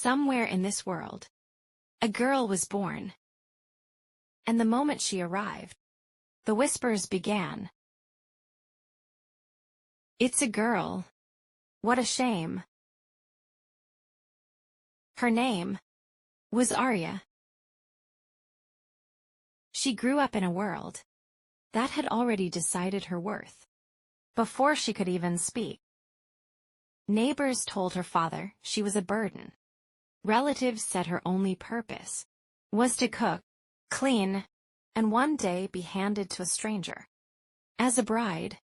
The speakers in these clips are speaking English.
Somewhere in this world, a girl was born. And the moment she arrived, the whispers began. It's a girl. What a shame. Her name was Aria. She grew up in a world that had already decided her worth before she could even speak. Neighbors told her father she was a burden. Relatives said her only purpose was to cook, clean, and one day be handed to a stranger as a bride.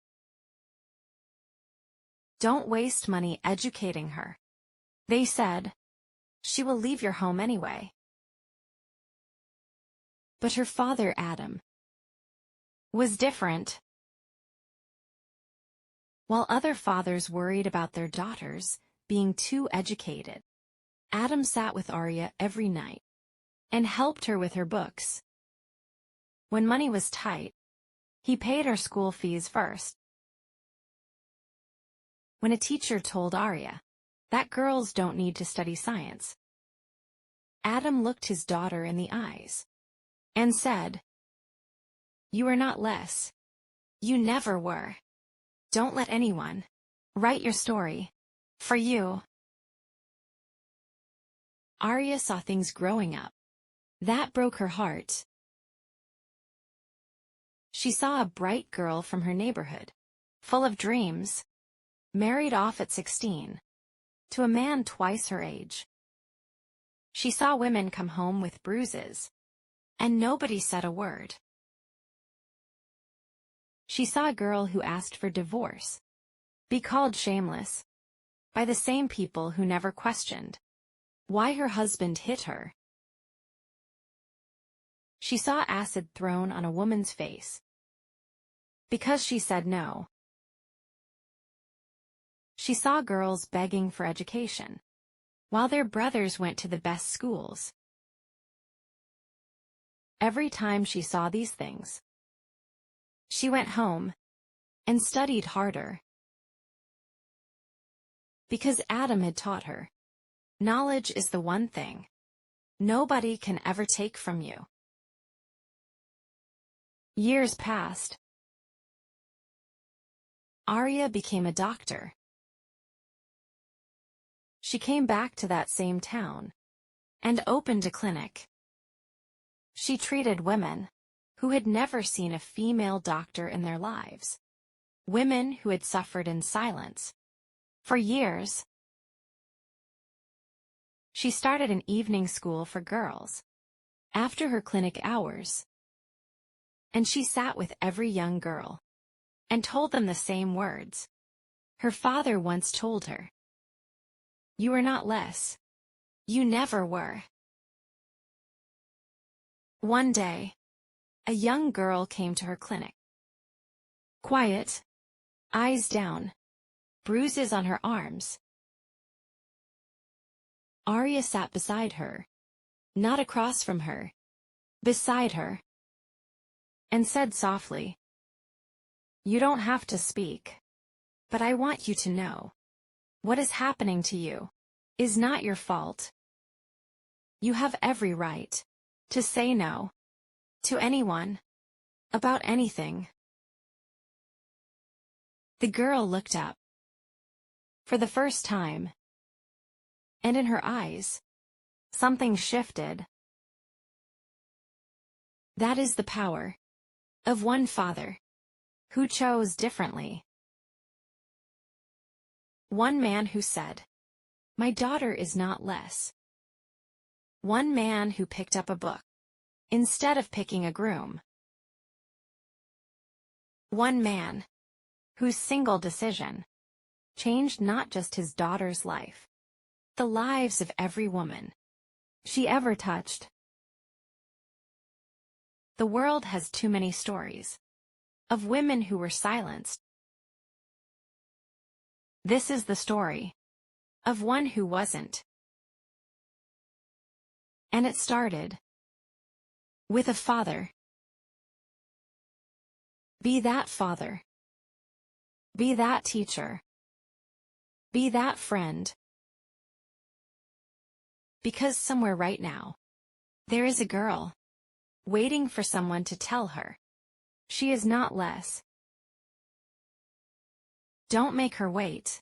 Don't waste money educating her, they said. She will leave your home anyway. But her father, Adam, was different. While other fathers worried about their daughters being too educated, Adam sat with Aria every night and helped her with her books. When money was tight, he paid her school fees first. When a teacher told Aria that girls don't need to study science, Adam looked his daughter in the eyes and said, "You are not less. You never were. Don't let anyone write your story for you." Aria saw things growing up that broke her heart. She saw a bright girl from her neighborhood, full of dreams, married off at 16 to a man twice her age. She saw women come home with bruises, and nobody said a word. She saw a girl who asked for divorce be called shameless by the same people who never questioned why her husband hit her. She saw acid thrown on a woman's face because she said no. She saw girls begging for education while their brothers went to the best schools. Every time she saw these things, she went home and studied harder. Because Adam had taught her, knowledge is the one thing nobody can ever take from you. Years passed. Aria became a doctor. She came back to that same town and opened a clinic. She treated women who had never seen a female doctor in their lives, women who had suffered in silence for years. She started an evening school for girls after her clinic hours, and she sat with every young girl and told them the same words her father once told her. You are not less. You never were. One day, a young girl came to her clinic. Quiet, eyes down, bruises on her arms. Aria sat beside her, not across from her, beside her, and said softly, "You don't have to speak, but I want you to know. What is happening to you is not your fault. You have every right to say no to anyone about anything." The girl looked up for the first time, and in her eyes, something shifted. That is the power of one father who chose differently. One man who said, "My daughter is not less." One man who picked up a book instead of picking a groom. One man whose single decision changed not just his daughter's life, the lives of every woman she ever touched. The world has too many stories of women who were silenced. This is the story of one who wasn't. And it started with a father. Be that father. Be that teacher. Be that friend. Because somewhere right now, there is a girl waiting for someone to tell her she is not less. Don't make her wait.